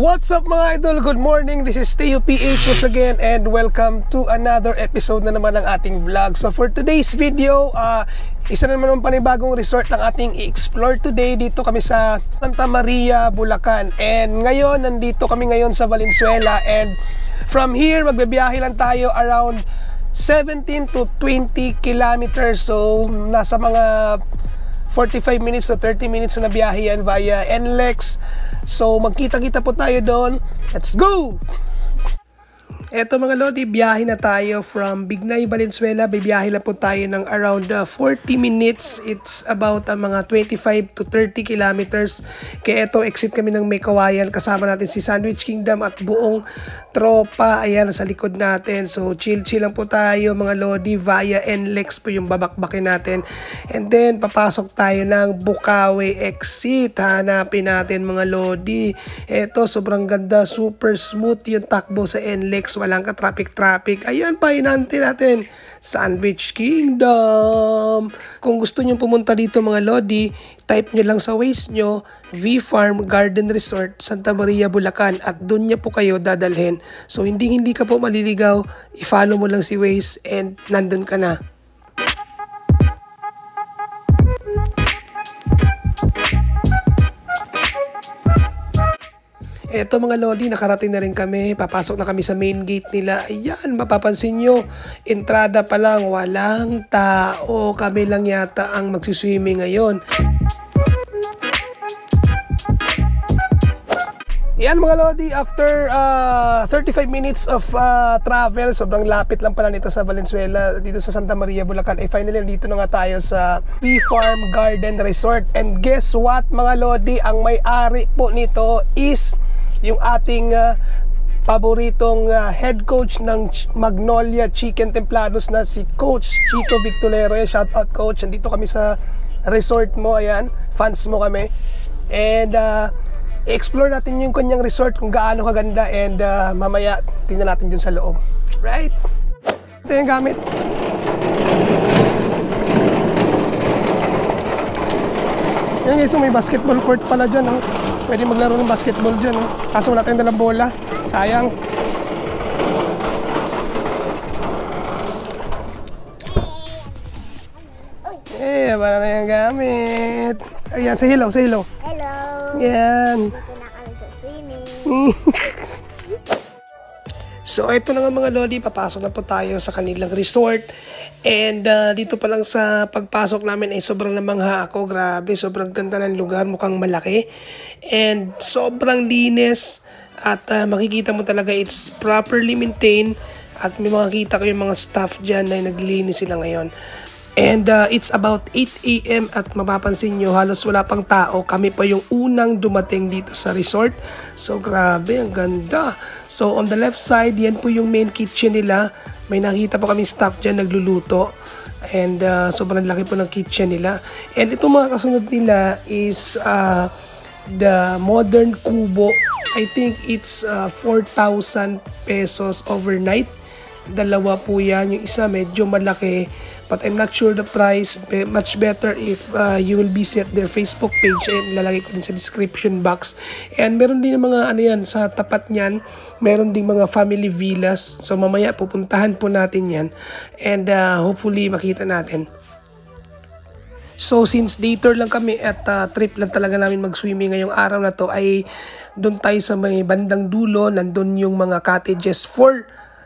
What's up mga idol? Good morning. This is Teo PH once again and welcome to another episode na naman ng ating vlog. So for today's video, isa na naman panibagong resort ang ating i-explore today. Dito kami sa Santa Maria, Bulacan. And ngayon, nandito kami ngayon sa Valenzuela. And from here, magbibiyahe lang tayo around 17 to 20 kilometers. So nasa mga 45 minutes to 30 minutes na biyahe yan via NLEX. So magkita-kita po tayo doon. Let's go! Eto mga lodi, biyahe na tayo from Bignay, Valenzuela. Bibiyahe lang po tayo ng around 40 minutes. It's about mga 25 to 30 kilometers. Kaya eto, exit kami ng Meycauayan. Kasama natin si Sandwich Kingdom at buong tropa. Ayan, sa likod natin. So chill-chill lang po tayo mga lodi. Via NLEX po yung babakbakin natin. And then, papasok tayo ng Bukawi exit. Hanapin natin mga lodi. Eto, sobrang ganda. Super smooth yung takbo sa NLEX. Walang ka-traffic. Ayan pa, hinantin natin. Sandwich Kingdom. Kung gusto nyo pumunta dito mga lodi, type nyo lang sa Waze nyo, V-Farm Garden Resort, Santa Maria, Bulacan. At doon nyo po kayo dadalhin. So hindi ka po maliligaw. I-follow mo lang si Waze and nandun ka na. Eto mga lodi, nakarating na rin kami. Papasok na kami sa main gate nila. Ayan, mapapansin nyo, entrada pa lang, walang tao. Kami lang yata ang magsiswimming ngayon. Yan mga lodi, after 35 minutes of travel, sobrang lapit lang pala nito sa Valenzuela, dito sa Santa Maria, Bulacan. Finally, dito na nga tayo sa V-Farm Garden Resort. And guess what mga lodi, ang may-ari po nito is yung ating paboritong head coach ng Magnolia Chicken Templados na si Coach Chito Victolero. Shout out coach, nandito kami sa resort mo. Ayan, fans mo kami. And i-explore natin yung kanyang resort kung gaano kaganda. And mamaya tingnan natin dun sa loob. Right? Ito yung gamit. Yan guys, may basketball court pala dyan. Oh. Pwede maglaro ng basketball dyan. Oh. Kaso wala tayong dalang bola. Sayang. Eh, wala na yung gamit. Ayan, say hello, say hello. Hello. Yan. Dito na kami sa swimming. So, ito na nga mga lodi. Papasok na po tayo sa kanilang resort. And dito pa lang sa pagpasok namin ay sobrang namangha ako. Grabe, sobrang ganda ng lugar. Mukhang malaki. And sobrang linis. At makikita mo talaga it's properly maintained. At may makikita ko yung mga staff dyan na naglilinis sila ngayon. And it's about 8 AM at mapapansin nyo halos wala pang tao. Kami pa yung unang dumating dito sa resort. So grabe, ang ganda. So on the left side, yan po yung main kitchen nila. May nakita po kami staff dyan nagluluto. And sobrang laki po ng kitchen nila. And itong mga kasunod nila is the modern kubo. I think it's 4,000 pesos overnight. Dalawa po yan. Yung isa medyo malaki. But I'm not sure the price. Much better if you will visit their Facebook page and lalagay ko din sa description box. And meron din mga ano yan, sa tapat niyan, meron din mga family villas. So mamaya pupuntahan po natin yan. And hopefully makita natin. So since day tour lang kami at trip lang talaga namin mag-swimming ngayong araw na to, ay doon tayo sa may bandang dulo. Nandun yung mga cottages for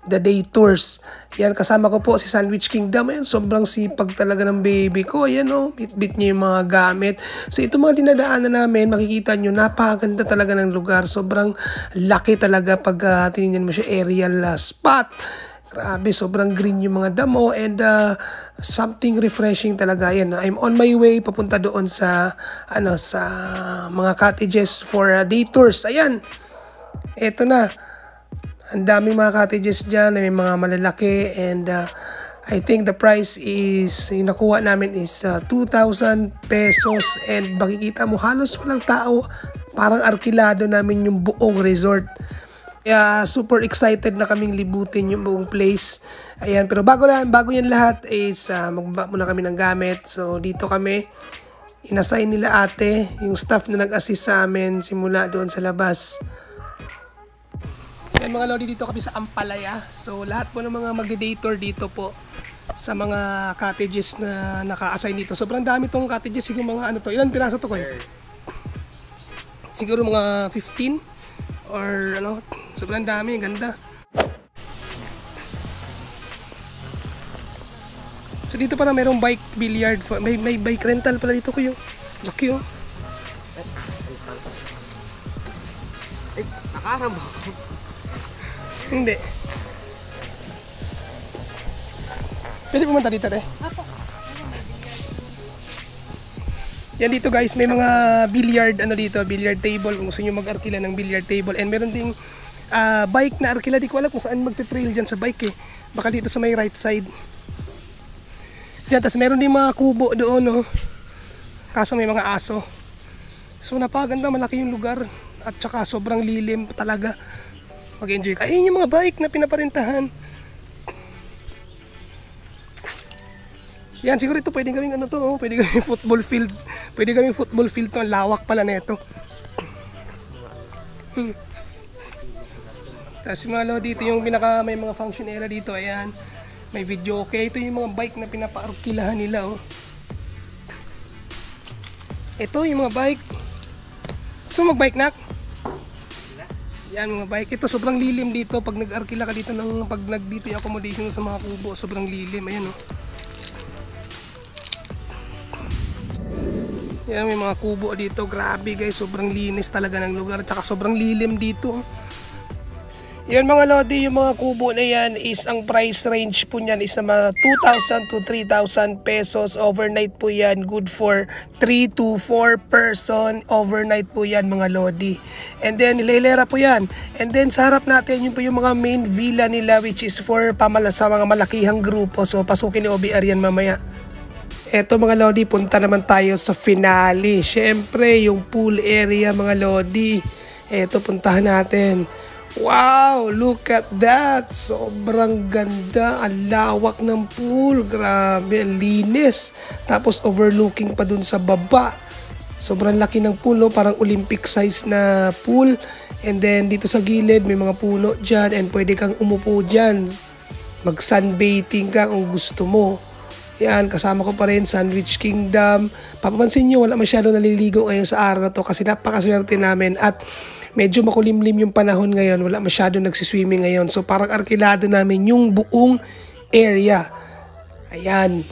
the day tours. Yan, kasama ko po si Sandwich Kingdom. Ayan, sobrang sipag talaga ng baby ko. Ayan o, bit-bit niya yung mga gamit. So ito mga dinadaanan namin, makikita nyo, napakaganda talaga ng lugar. Sobrang laki talaga pag tinignan mo siya, aerial spot. Grabe, sobrang green yung mga damo and something refreshing talaga. Yan, I'm on my way papunta doon sa sa mga cottages for day tours. Ayan, eto na. Ang daming mga cottages dyan, may mga malalaki and I think the price is, yung nakuha namin is 2,000 pesos and makikita mo halos walang tao. Parang arkilado namin yung buong resort. Kaya super excited na kaming libutin yung buong place. Ayan, pero bago yan lahat is magbaba muna kami ng gamit. So dito kami, inassign nila ate, yung staff na nag-assist sa amin simula doon sa labas. Yan mga lodi, dito kami sa Ampalaya. So lahat po ng mga mag-dator dito po sa mga cottages na naka-assign dito. Sobrang dami tong cottages, siguro mga ano to. Ilan piraso to ko? Siguro mga 15 or ano, sobrang dami, ganda. So dito pala mayroong bike billiard, may bike rental pala dito ko yung laki oh. Ay, nakaram ako. Hindi. Pwede pumunta dito te. Yan dito guys, may mga billiard ano dito, billiard table kung gusto niyo mag-arkila ng billiard table, and meron ding bike na arkila. Di ko alam kung saan magte-trail diyan sa bike eh. Baka dito sa may right side. Diyan, tas meron din mga kubo doon no. Kaso may mga aso. So napakaganda, malaki yung lugar at saka sobrang lilim talaga. Mag-enjoy ka. Ayun yung mga bike na pinaparentahan. Yan, siguro ito pwede gawing ano to, oh. Pwede gawing football field. Pwede gawing football field to, ang lawak pala nito. Tapos yung mga lodi, dito yung pinaka may mga function area dito, ayan. May video okay. Ito yung mga bike na pinapaarkilahan nila, oh. Ito yung mga bike. Gusto mo mag-bike, nak? Yan mga bike. Ito sobrang lilim dito pag nag-arkila ka dito ng pag dito yung accommodation sa mga kubo, sobrang lilim. Ayan oh. Yan may mga kubo dito. Grabe guys, sobrang linis talaga ng lugar. Tsaka sobrang lilim dito. Yan mga lodi, yung mga kubo na yan is ang price range po niyan is na mga 2,000 to 3,000 pesos. Overnight po yan. Good for 3 to 4 person. Overnight po yan mga lodi. And then nililera po yan. And then sa harap natin yun po yung mga main villa nila, which is for sa mga malakihang grupo. So pasukin ni OBR yan mamaya. Eto mga lodi, punta naman tayo sa finale. Syempre yung pool area mga lodi. Eto puntahan natin. Wow, look at that. Sobrang ganda. Ang lawak ng pool. Grabe, linis. Tapos overlooking pa dun sa baba. Sobrang laki ng pool, no? Parang Olympic size na pool. And then dito sa gilid may mga puno dyan. And pwede kang umupo dyan. Mag sunbathing ka kung gusto mo. Yan, kasama ko pa rin Sandwich Kingdom. Papapansin nyo, wala masyado naliligo ngayon sa araw na to kasi napakaswerte namin at medyo makulimlim yung panahon ngayon. Wala masyado nagsiswimming ngayon. So parang arkilado namin yung buong area. Ayan.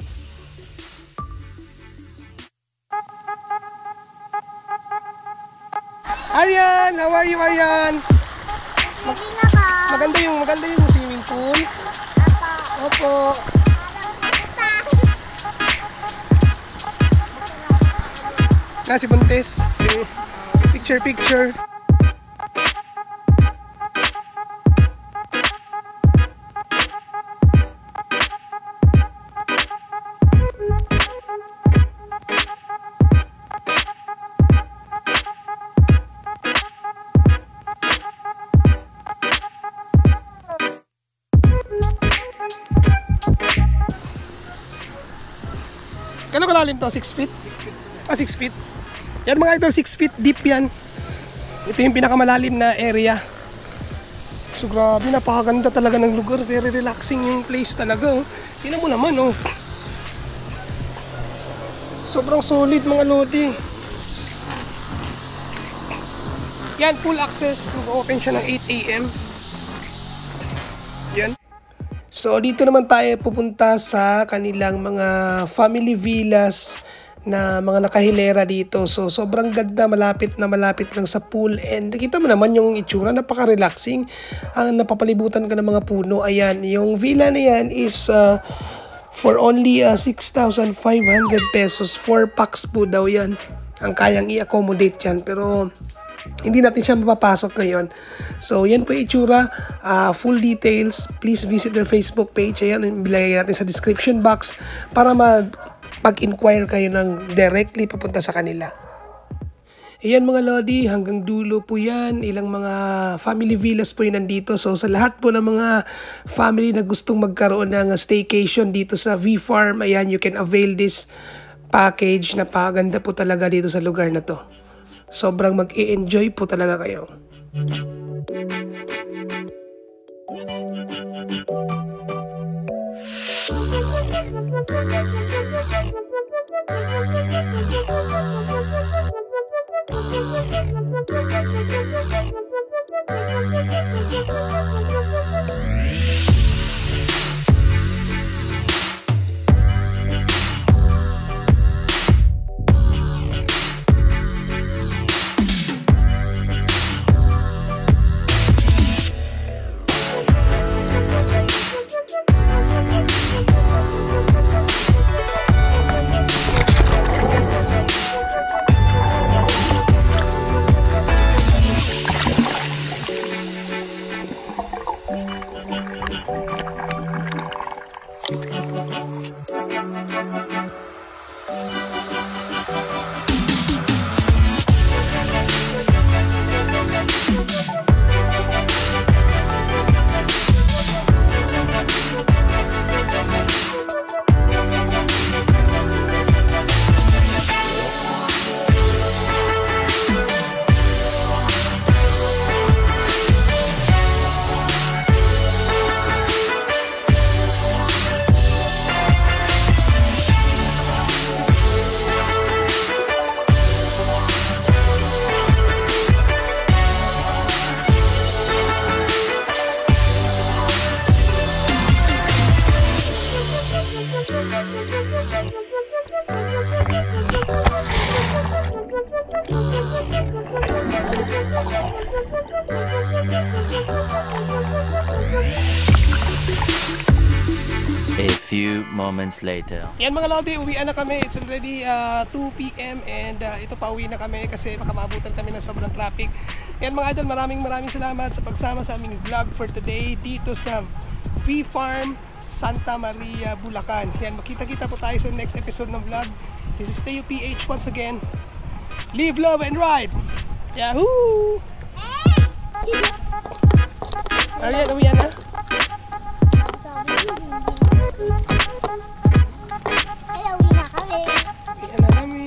Aryan! How are you, Aryan? Maganda yung swimming pool. Opo. Na si Buntes. Picture. Gano'ng kalalim to? 6 feet? 6 feet. Yan mga idol, 6 feet deep yan. Ito yung pinakamalalim na area. So grabe, napakaganda talaga ng lugar. Very relaxing yung place talaga. Oh. Tingnan mo naman oh. Sobrang solid mga lodi. Yan, full access. Mag-open siya ng 8 AM. Yan. So dito naman tayo pupunta sa kanilang mga family villas na mga nakahilera dito. So sobrang ganda, malapit lang sa pool, and nakita mo naman yung itsura, napaka-relaxing. Ang napapalibutan ka ng mga puno. Ayan, yung villa na yan is for only 6,500 pesos. 4 packs po daw yan ang kayang i-accommodate yan, pero hindi natin siya mapapasok ngayon. So yan po yung itsura. Full details, please visit their Facebook page. Ayan, bilagay natin sa description box para mag-inquire kayo ng directly papunta sa kanila. Ayan mga lodi, hanggang dulo po yan. Ilang mga family villas po yun nandito. So sa lahat po ng mga family na gustong magkaroon ng staycation dito sa V-Farm, ayan, you can avail this package. Napakaganda po talaga dito sa lugar na to. Sobrang mag-i-enjoy po talaga kayo. A few moments later. Yan mga Lodi, uwian na kami. It's already 2 p.m. and ito pa uwi na kami kasi baka maabutan kami ng sobrang traffic. Yan mga idol, maraming salamat sa pagsama sa aming vlog for today dito sa V-Farm Santa Maria, Bulacan. Yan, makita-kita po tayo sa next episode ng vlog. This is Teo PH once again. Live, love, and ride! Yahoo! Arian, uwian na? Hello, uwi na kami. Uwian na kami.